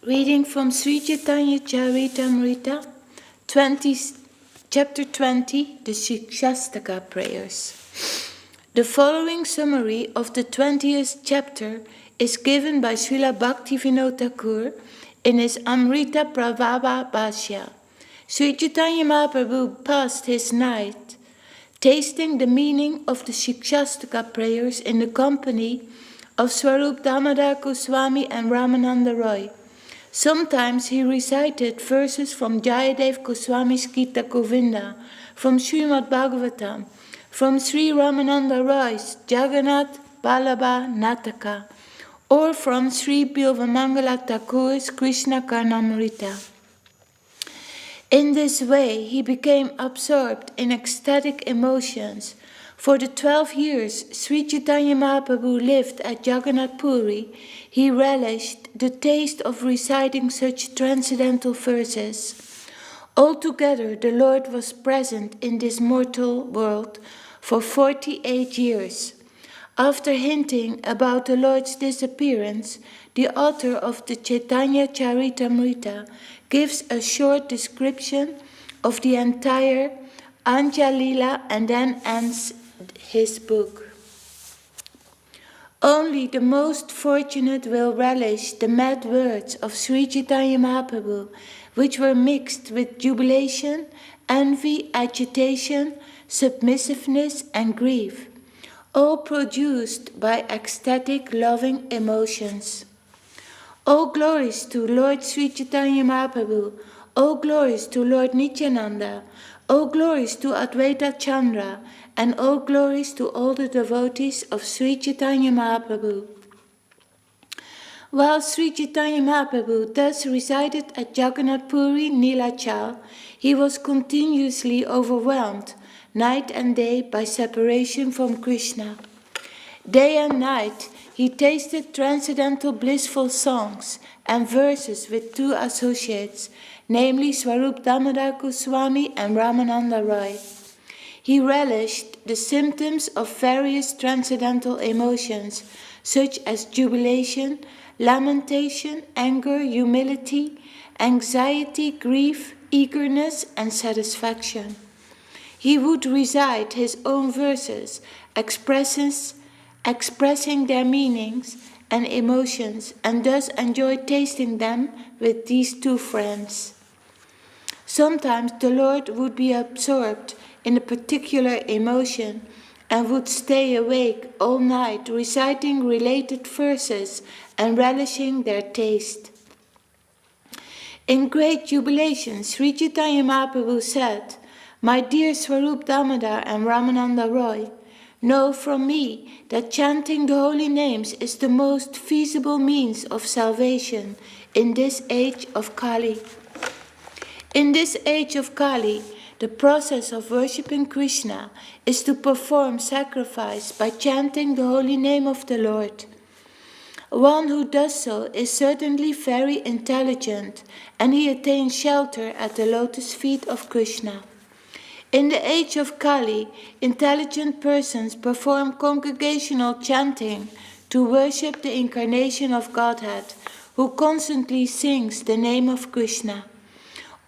Reading from Sri Chaitanya Charitamrita, chapter 20, the Shikshastaka prayers. The following summary of the 20th chapter is given by Srila Bhaktivinoda Thakur in his Amrita Prabhava Bhashya. Sri Chaitanya Mahaprabhu passed his night tasting the meaning of the Shikshastaka prayers in the company of Swarup Damodar Goswami and Ramananda Roy. Sometimes he recited verses from Jayadev Goswami's Gita Govinda, from Srimad Bhagavatam, from Sri Ramananda Roy's Jagannath Vallabha Nataka, or from Sri Bilvamangala Thakur's Krishna Karnamrita. In this way, he became absorbed in ecstatic emotions. For the 12 years Sri Chaitanya Mahaprabhu lived at Jagannath Puri, he relished the taste of reciting such transcendental verses. Altogether, the Lord was present in this mortal world for 48 years. After hinting about the Lord's disappearance, the author of the Chaitanya Charitamrita gives a short description of the entire Anjalila and then ends his book. Only the most fortunate will relish the mad words of Sri Chaitanya Mahaprabhu, which were mixed with jubilation, envy, agitation, submissiveness, and grief, all produced by ecstatic, loving emotions. All glories to Lord Sri Chaitanya Mahaprabhu, all glories to Lord Nityananda, all glories to Advaita Chandra, and all glories to all the devotees of Sri Chaitanya Mahaprabhu. While Sri Chaitanya Mahaprabhu thus resided at Jagannath Puri Nilachal, he was continuously overwhelmed, night and day, by separation from Krishna. Day and night, he tasted transcendental blissful songs and verses with two associates, namely Swarup Damodar Goswami and Ramananda Roy. He relished the symptoms of various transcendental emotions, such as jubilation, lamentation, anger, humility, anxiety, grief, eagerness, and satisfaction. He would recite his own verses, expressing their meanings and emotions, and thus enjoy tasting them with these two friends. Sometimes the Lord would be absorbed in a particular emotion and would stay awake all night reciting related verses and relishing their taste. In great jubilation, Sri Chaitanya Mahaprabhu said, "My dear Swarup Damodar and Ramananda Roy, know from me that chanting the holy names is the most feasible means of salvation in this age of Kali. In this age of Kali, the process of worshipping Krishna is to perform sacrifice by chanting the holy name of the Lord. One who does so is certainly very intelligent, and he attains shelter at the lotus feet of Krishna. In the age of Kali, intelligent persons perform congregational chanting to worship the incarnation of Godhead, who constantly sings the name of Krishna.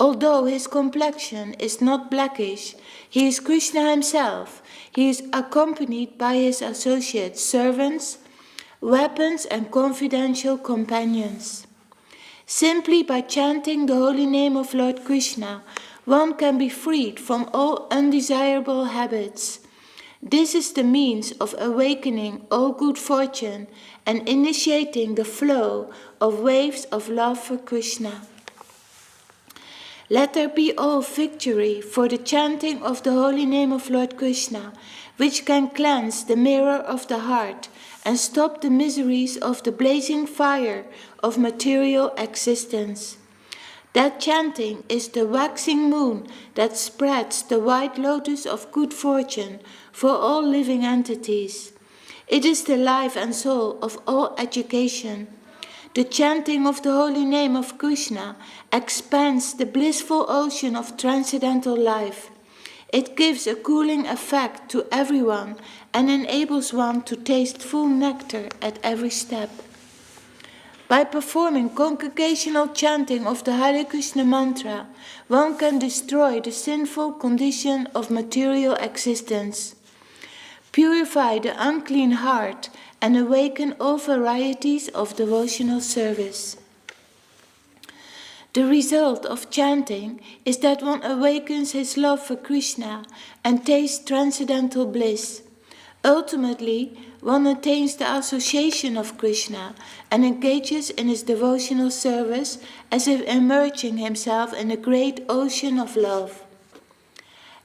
Although his complexion is not blackish, he is Krishna himself. He is accompanied by his associates, servants, weapons, and confidential companions. Simply by chanting the holy name of Lord Krishna, one can be freed from all undesirable habits. This is the means of awakening all good fortune and initiating the flow of waves of love for Krishna. Let there be all victory for the chanting of the holy name of Lord Krishna, which can cleanse the mirror of the heart and stop the miseries of the blazing fire of material existence. That chanting is the waxing moon that spreads the white lotus of good fortune for all living entities. It is the life and soul of all education. The chanting of the holy name of Krishna expands the blissful ocean of transcendental life. It gives a cooling effect to everyone and enables one to taste full nectar at every step. By performing congregational chanting of the Hare Krishna mantra, one can destroy the sinful condition of material existence, purify the unclean heart, and awaken all varieties of devotional service. The result of chanting is that one awakens his love for Krishna and tastes transcendental bliss. Ultimately, one attains the association of Krishna and engages in his devotional service as if immersing himself in a great ocean of love.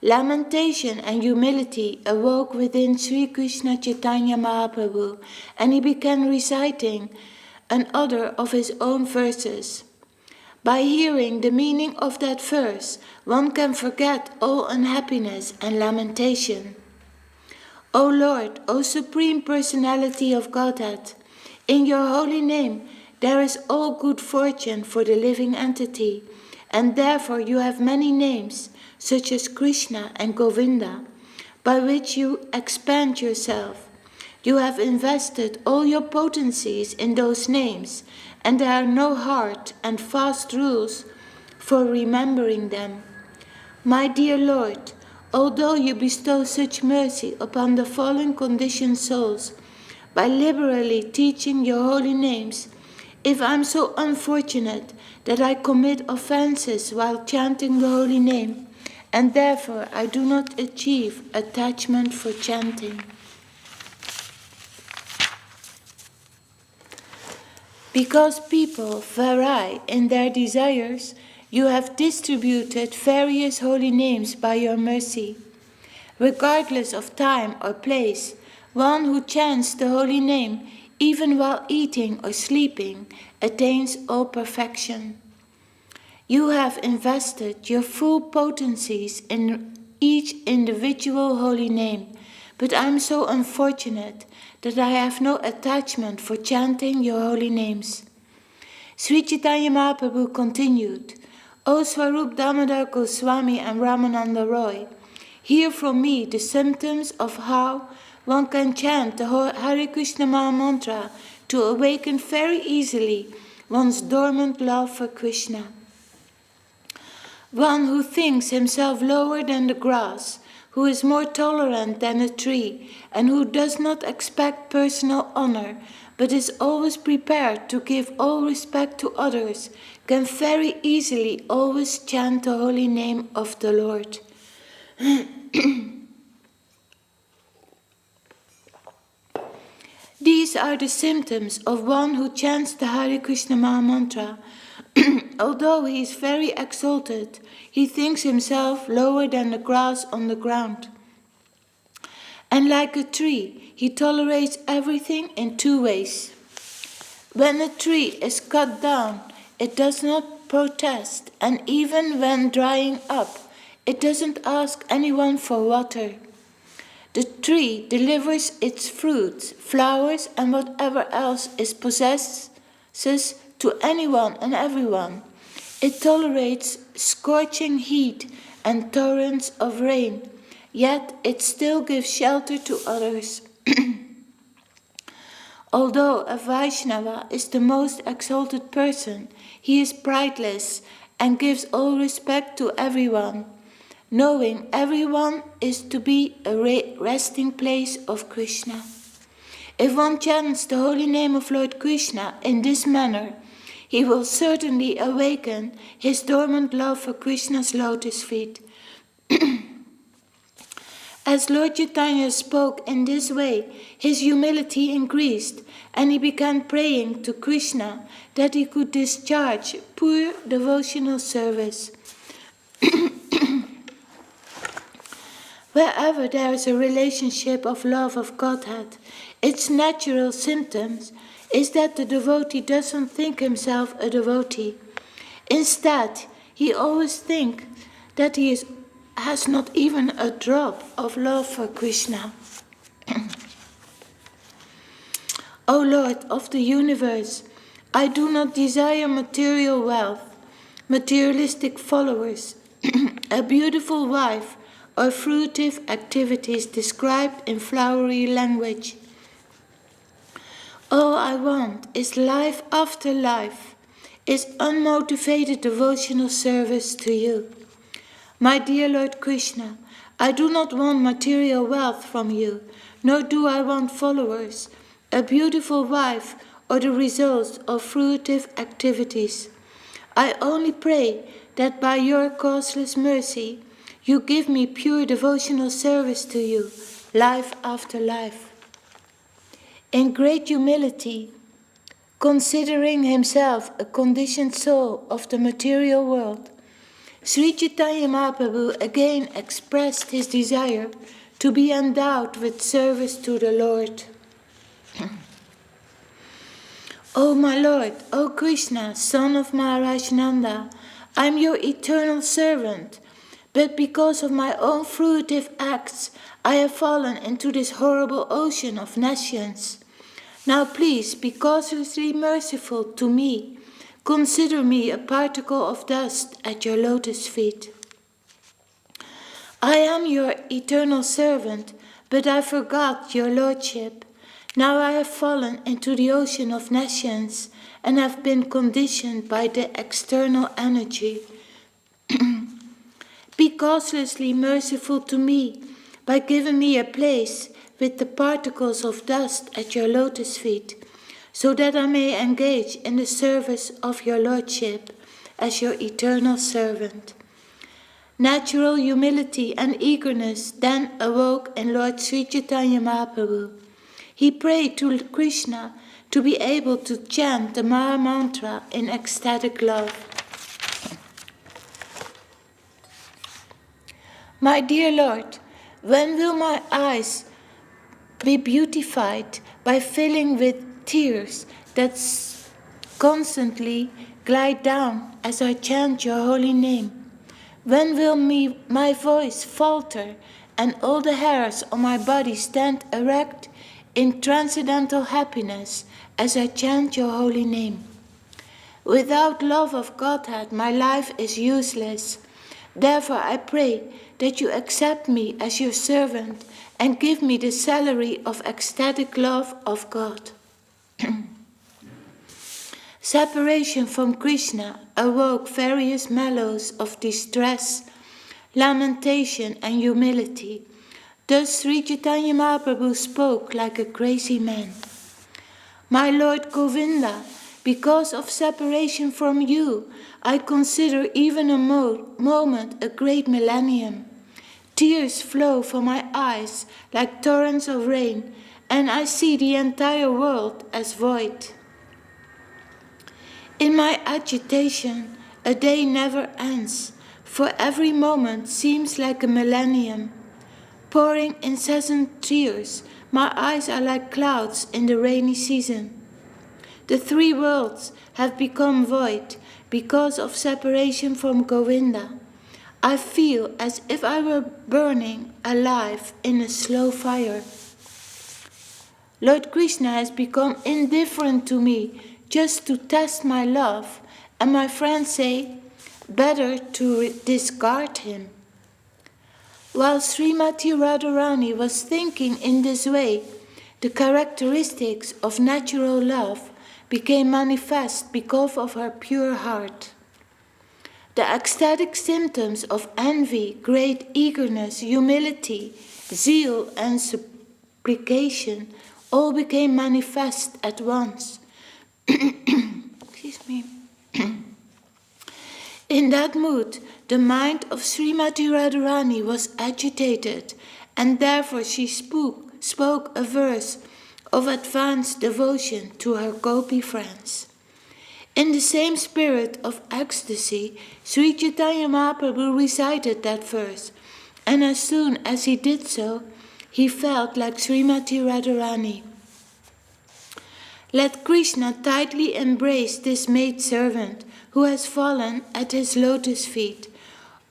Lamentation and humility awoke within Sri Krishna Chaitanya Mahaprabhu, and he began reciting another of his own verses. By hearing the meaning of that verse, one can forget all unhappiness and lamentation. O Lord, O Supreme Personality of Godhead, in your holy name there is all good fortune for the living entity, and therefore you have many names, such as Krishna and Govinda, by which you expand yourself. You have invested all your potencies in those names, and there are no hard and fast rules for remembering them. My dear Lord, although you bestow such mercy upon the fallen conditioned souls by liberally teaching your holy names, if I am so unfortunate that I commit offenses while chanting the holy name, and therefore I do not achieve attachment for chanting. Because people vary in their desires, you have distributed various holy names by your mercy. Regardless of time or place, one who chants the holy name, even while eating or sleeping, attains all perfection. You have invested your full potencies in each individual holy name, but I am so unfortunate that I have no attachment for chanting your holy names. Sri Chaitanya Mahaprabhu continued, O Swarup Damodar Goswami and Ramananda Roy, hear from me the symptoms of how one can chant the Hare Krishna Maha Mantra to awaken very easily one's dormant love for Krishna. One who thinks himself lower than the grass, who is more tolerant than a tree, and who does not expect personal honor, but is always prepared to give all respect to others, can very easily always chant the holy name of the Lord. These are the symptoms of one who chants the Hare Krishna Maha Mantra. Although he is very exalted, he thinks himself lower than the grass on the ground. And like a tree, he tolerates everything in two ways. When a tree is cut down, it does not protest, and even when drying up, it doesn't ask anyone for water. The tree delivers its fruits, flowers, and whatever else it possesses to anyone and everyone. It tolerates scorching heat and torrents of rain, yet it still gives shelter to others. Although a Vaishnava is the most exalted person, he is prideless and gives all respect to everyone, knowing everyone is to be a resting place of Krishna. If one chants the holy name of Lord Krishna in this manner, he will certainly awaken his dormant love for Krishna's lotus feet. As Lord Chaitanya spoke in this way, his humility increased, and he began praying to Krishna that he could discharge pure devotional service. Wherever there is a relationship of love of Godhead, its natural symptoms is that the devotee doesn't think himself a devotee. Instead, he always thinks that he has not even a drop of love for Krishna. O Lord of the universe, I do not desire material wealth, materialistic followers, a beautiful wife, or fruitive activities described in flowery language. Oh, I want is life after life, is unmotivated devotional service to you. My dear Lord Krishna, I do not want material wealth from you, nor do I want followers, a beautiful wife, or the results of fruitive activities. I only pray that by your causeless mercy, you give me pure devotional service to you, life after life. In great humility, considering himself a conditioned soul of the material world, Sri Chaitanya Mahaprabhu again expressed his desire to be endowed with service to the Lord. O my Lord, O Krishna, son of Maharaj Nanda, I am your eternal servant, but because of my own fruitive acts, I have fallen into this horrible ocean of nescience. Now please be causelessly merciful to me. Consider me a particle of dust at your lotus feet. I am your eternal servant, but I forgot your lordship. Now I have fallen into the ocean of nescience and have been conditioned by the external energy. Be causelessly merciful to me by giving me a place with the particles of dust at your lotus feet, so that I may engage in the service of your lordship as your eternal servant. Natural humility and eagerness then awoke in Lord Sri Chaitanya Mahaprabhu. He prayed to Krishna to be able to chant the Maha Mantra in ecstatic love. My dear Lord, when will my eyes be beautified by filling with tears that constantly glide down as I chant your holy name? When will my voice falter and all the hairs on my body stand erect in transcendental happiness as I chant your holy name? Without love of Godhead, my life is useless. Therefore I pray that you accept me as your servant and give me the salary of ecstatic love of God. Separation from Krishna awoke various mellows of distress, lamentation and humility. Thus Sri Chaitanya Mahaprabhu spoke like a crazy man. My Lord Govinda, because of separation from you, I consider even a moment a great millennium. Tears flow from my eyes like torrents of rain, and I see the entire world as void. In my agitation, a day never ends, for every moment seems like a millennium. Pouring incessant tears, my eyes are like clouds in the rainy season. The three worlds have become void because of separation from Govinda. I feel as if I were burning alive in a slow fire. Lord Krishna has become indifferent to me just to test my love, and my friends say, better to discard him. While Srimati Radharani was thinking in this way, the characteristics of natural love became manifest because of her pure heart. The ecstatic symptoms of envy, great eagerness, humility, zeal, and supplication all became manifest at once. Excuse me. In that mood, the mind of Srimati Radharani was agitated, and therefore she spoke a verse of advanced devotion to her gopi friends. In the same spirit of ecstasy, Sri Chaitanya Mahaprabhu recited that verse, and as soon as he did so, he felt like Srimati Radharani. Let Krishna tightly embrace this maidservant who has fallen at his lotus feet,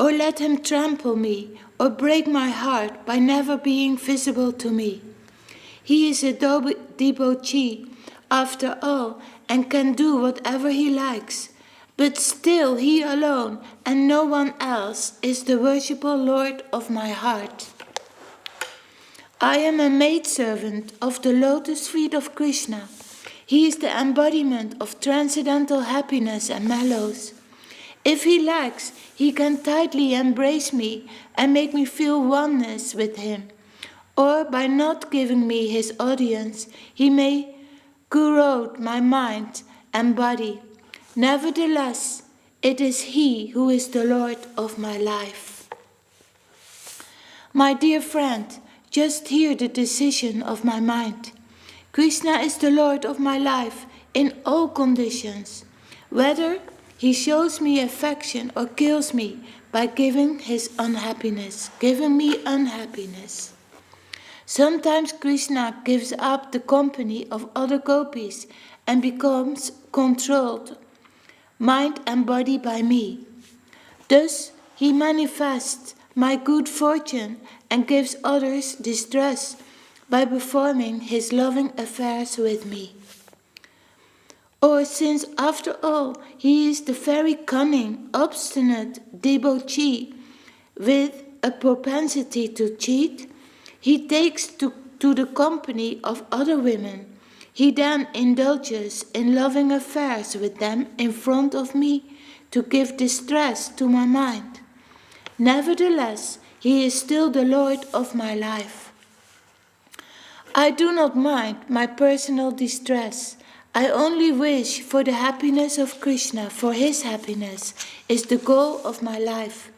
or let him trample me or break my heart by never being visible to me. He is a devotee, after all, and can do whatever he likes, but still he alone and no one else is the worshipful Lord of my heart. I am a maidservant of the lotus feet of Krishna. He is the embodiment of transcendental happiness and mellows. If he likes, he can tightly embrace me and make me feel oneness with him. Or by not giving me his audience, he may corrode my mind and body. Nevertheless, it is he who is the Lord of my life. My dear friend, just hear the decision of my mind. Krishna is the Lord of my life in all conditions, whether he shows me affection or kills me by giving me unhappiness. Sometimes Krishna gives up the company of other gopis and becomes controlled, mind and body, by me. Thus he manifests my good fortune and gives others distress by performing his loving affairs with me. Or since after all he is the very cunning, obstinate debauchee with a propensity to cheat, he takes to the company of other women. He then indulges in loving affairs with them in front of me to give distress to my mind. Nevertheless, he is still the Lord of my life. I do not mind my personal distress. I only wish for the happiness of Krishna, for his happiness is the goal of my life.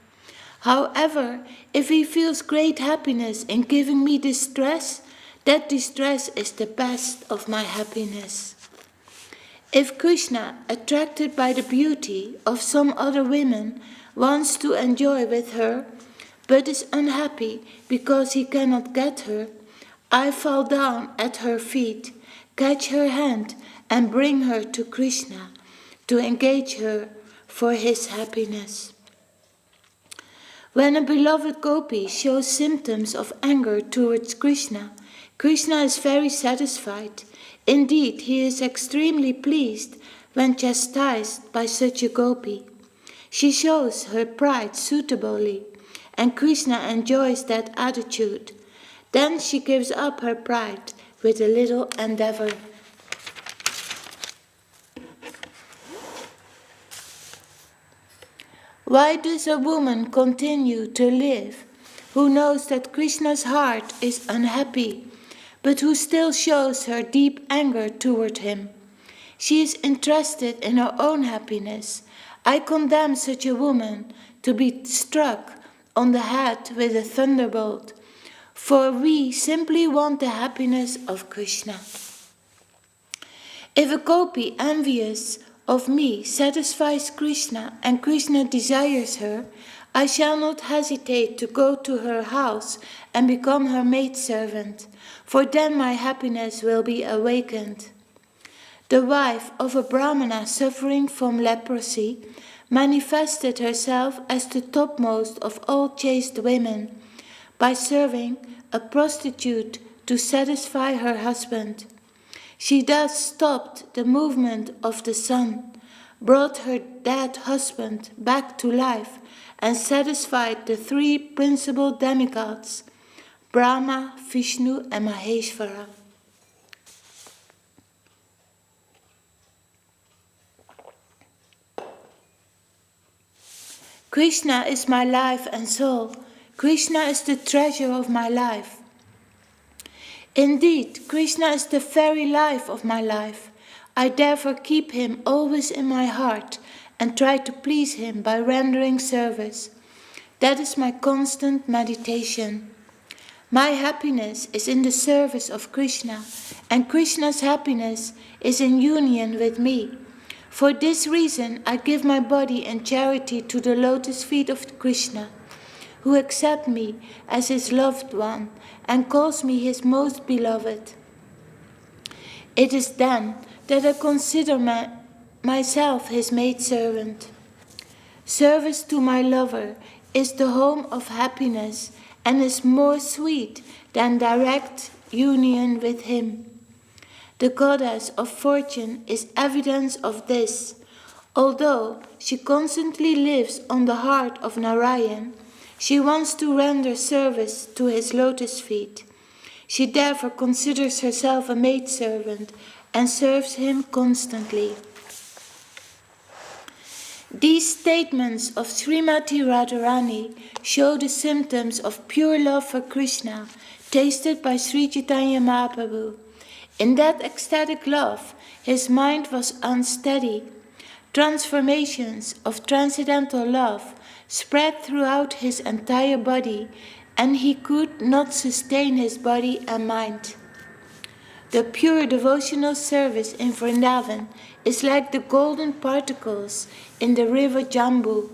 However, if he feels great happiness in giving me distress, that distress is the best of my happiness. If Krishna, attracted by the beauty of some other woman, wants to enjoy with her, but is unhappy because he cannot get her, I fall down at her feet, catch her hand, and bring her to Krishna to engage her for his happiness. When a beloved gopi shows symptoms of anger towards Krishna, Krishna is very satisfied. Indeed, he is extremely pleased when chastised by such a gopi. She shows her pride suitably, and Krishna enjoys that attitude. Then she gives up her pride with a little endeavor. Why does a woman continue to live who knows that Krishna's heart is unhappy, but who still shows her deep anger toward him? She is interested in her own happiness. I condemn such a woman to be struck on the head with a thunderbolt, for we simply want the happiness of Krishna. If a gopi envious of me satisfies Krishna and Krishna desires her, I shall not hesitate to go to her house and become her maidservant, for then my happiness will be awakened. The wife of a Brahmana suffering from leprosy manifested herself as the topmost of all chaste women by serving a prostitute to satisfy her husband. She thus stopped the movement of the sun, brought her dead husband back to life, and satisfied the three principal demigods, Brahma, Vishnu, and Maheshvara. Krishna is my life and soul. Krishna is the treasure of my life. Indeed, Krishna is the very life of my life. I therefore keep him always in my heart and try to please him by rendering service. That is my constant meditation. My happiness is in the service of Krishna, and Krishna's happiness is in union with me. For this reason, I give my body in charity to the lotus feet of Krishna, who accepts me as his loved one and calls me his most beloved. It is then that I consider myself his maidservant. Service to my lover is the home of happiness and is more sweet than direct union with him. The goddess of fortune is evidence of this. Although she constantly lives on the heart of Narayan, she wants to render service to his lotus feet. She therefore considers herself a maidservant and serves him constantly. These statements of Srimati Radharani show the symptoms of pure love for Krishna tasted by Sri Chaitanya Mahaprabhu. In that ecstatic love, his mind was unsteady. Transformations of transcendental love spread throughout his entire body, and he could not sustain his body and mind. The pure devotional service in Vrindavan is like the golden particles in the river Jambu.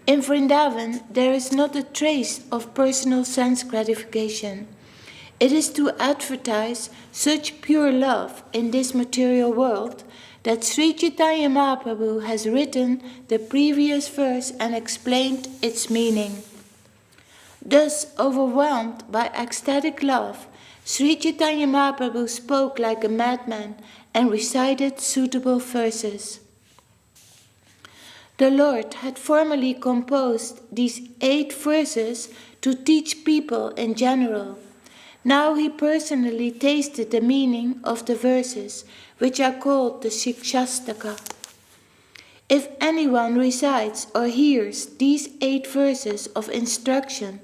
In Vrindavan, there is not a trace of personal sense gratification. It is to advertise such pure love in this material world that Sri Chaitanya Mahaprabhu has written the previous verse and explained its meaning. Thus, overwhelmed by ecstatic love, Sri Chaitanya Mahaprabhu spoke like a madman and recited suitable verses. The Lord had formerly composed these 8 verses to teach people in general. Now he personally tasted the meaning of the verses, which are called the Shikshastaka. If anyone recites or hears these 8 verses of instruction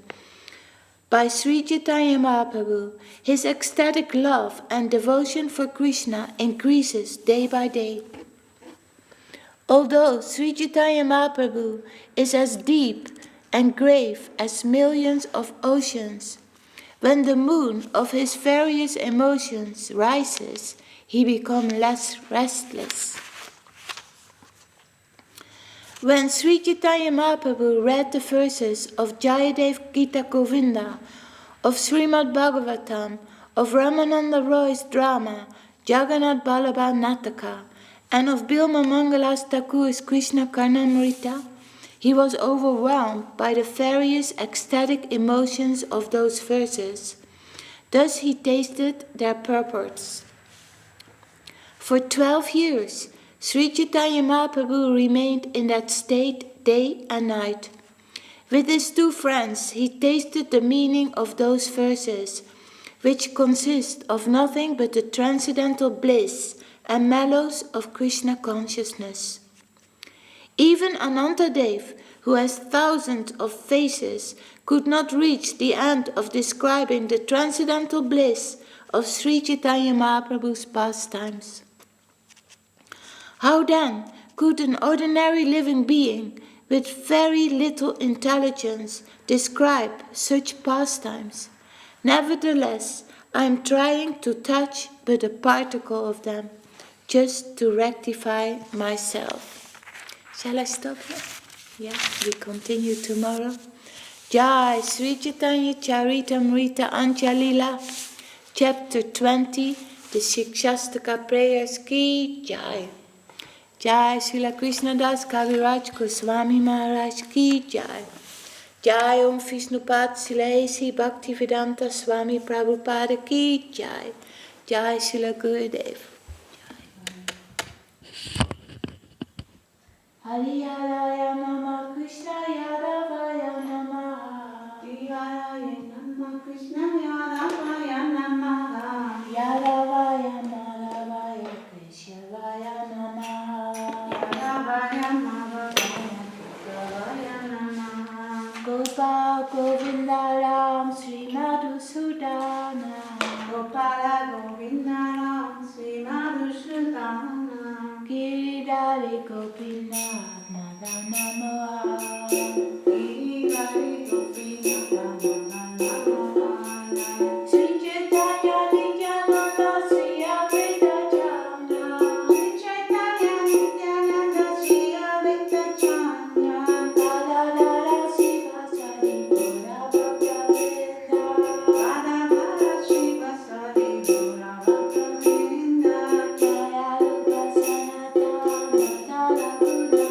by Sri Chaitanya Mahaprabhu, his ecstatic love and devotion for Krishna increases day by day. Although Sri Chaitanya Mahaprabhu is as deep and grave as millions of oceans, when the moon of his various emotions rises, he becomes less restless. When Sri Chaitanya Mahaprabhu read the verses of Jayadev Gita Govinda, of Srimad Bhagavatam, of Ramananda Roy's drama Jagannath Ballabha Nataka, and of Bilma Mangalas Thakur's Krishna Karnamrita, he was overwhelmed by the various ecstatic emotions of those verses. Thus he tasted their purports. For 12 years, Sri Chaitanya Mahaprabhu remained in that state day and night. With his 2 friends, he tasted the meaning of those verses, which consist of nothing but the transcendental bliss and mellows of Krishna consciousness. Even Anantadev, who has thousands of faces, could not reach the end of describing the transcendental bliss of Sri Chaitanya Mahaprabhu's pastimes. How then could an ordinary living being with very little intelligence describe such pastimes? Nevertheless, I am trying to touch but a particle of them, just to rectify myself. Shall I stop here? Yeah, we continue tomorrow. Jai Sri Chaitanya Charitamrita Anchalila, Chapter 20, the Shikshastaka Prayers Ki Jai. Jai Srila Krishna Das Kaviraj Goswami Maharaj Ki Jai. Jai Om Vishnupad Silesi Bhaktivedanta Swami Prabhupada Ki Jai. Jai Srila Gurudev. Hari Haraya Nama Krishna Yadavaya Namaha. Hari Haraya Nama Krishna Yadavaya Namaha. Yadavaya Madhavaya Keshavaya Namaha. Yadavaya Madhavaya Keshavaya Namaha. Gopal Govinda Ram Sri Madhusudana. Gopala Govinda Ram Sri Madhusudana. Giridhari Gopinath Madana Moha. Giridhari Gopinath Madana Moha. Sri Chaitanya Nityananda Sri Advaita Chandra. Sri Chaitanya Nityananda Sri Advaita Chandra. Radha Shiva Sadi Gora Bhakta Vrinda. Radha Shiva Sadi Gora Bhakta Vrinda. Jaya Rupa Sanatana Madana Guru.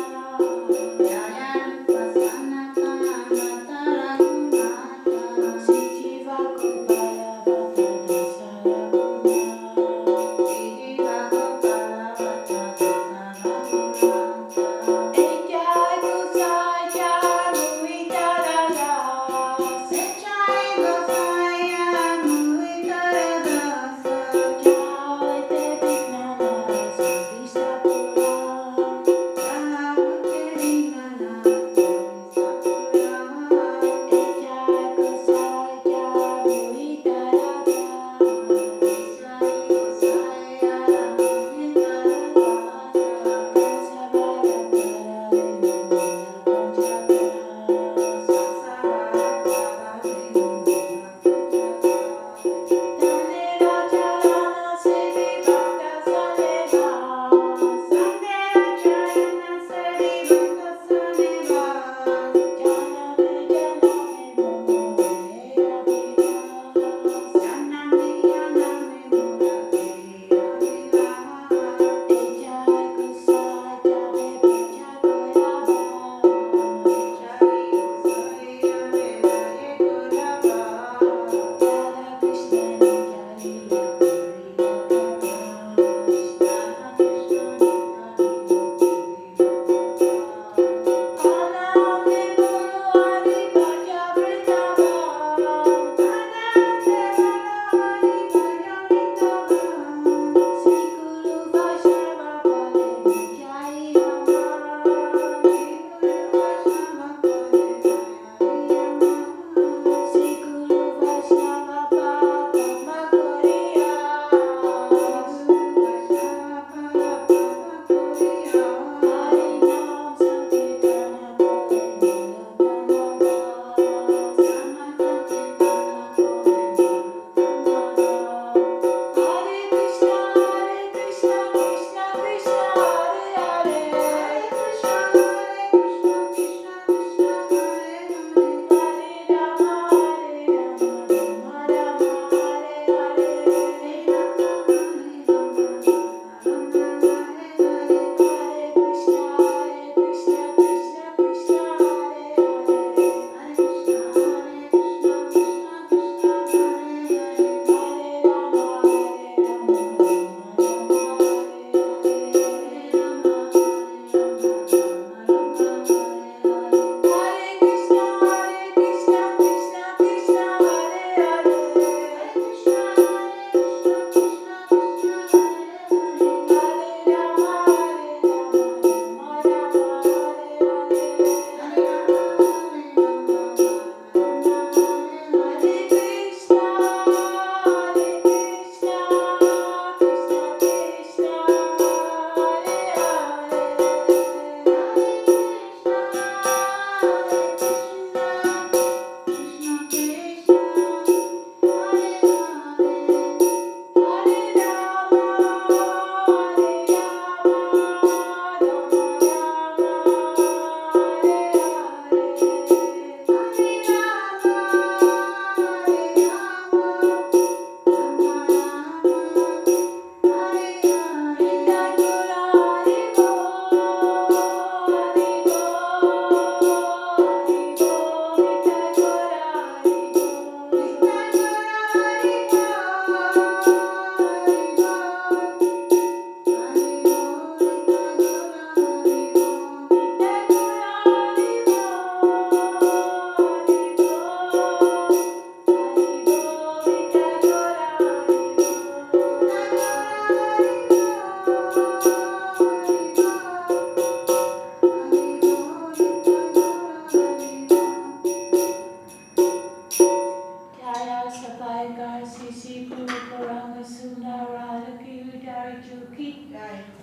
ki.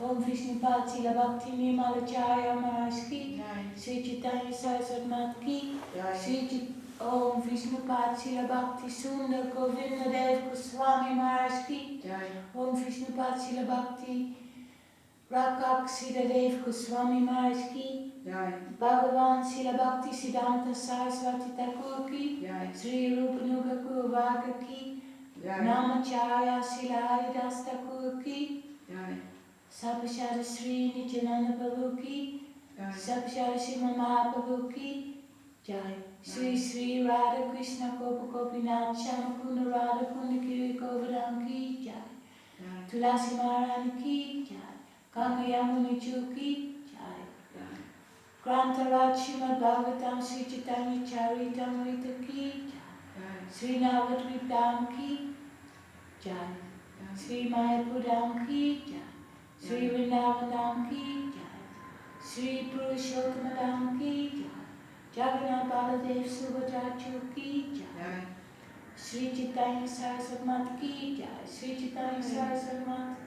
Om Vishnu Pad Sila Bhakti Nimala Chaya Maharaj ki. Sri Chaitanya Saraswati Mat ki. Om Vishnu Pad Sila Bhakti Sundar Govinda Dev Goswami Maharaj ki. Om Vishnu Pad Sila Bhakti Rakak Sila Dev Goswami Maharaj ki. Bhagavan Sila Bhakti Siddhanta Saraswati Thakur ki. Sri Rupanuga Guru ki. Namacharya Sila Haridas Thakur ki. Sabhashara Sri Nityananda Prabhu ki. Sabhashara Sriman Mahaprabhu ki. Jai. Sri Sri Radha Krishna Gopa Gopinath Shamakunda Radha Kunda Kiri Govardhan ki. Jai. Tulasi Maharani ki. Jai. Ganga Yamuna Ju ki. Jai. Grantaraj Srimad Bhagavatam Sri Chaitanya Charitamrita ki. Jai. Sri Navadvip Dham ki. Jai. Sri Mayapur Dham ki. Jai. Sri Vrindavan Dham ki. Jai. Sri Purushottama Dham ki. Jai. Jagannath Baladev Subhadra Chu ki. Jai. Sri Chaitanya Saraswati Mat ki. Jai. Sri Chaitanya Saraswati Mat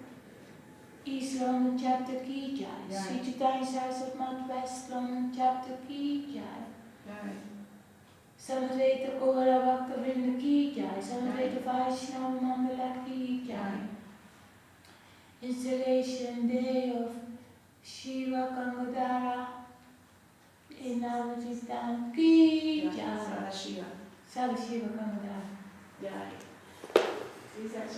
East London Chapter ki. Jai. Sri Chaitanya Saraswati Mat West London Chapter ki. Jai. Samadvaita Gaura Bhakta Vrinda ki. Jai. Samadvaita Vaishnava Mandala ki. Jai. Installation Day of Shiva Gangadhara in Navadvip Dham ki. Jai. Sadashiva Gangadhara. Jai.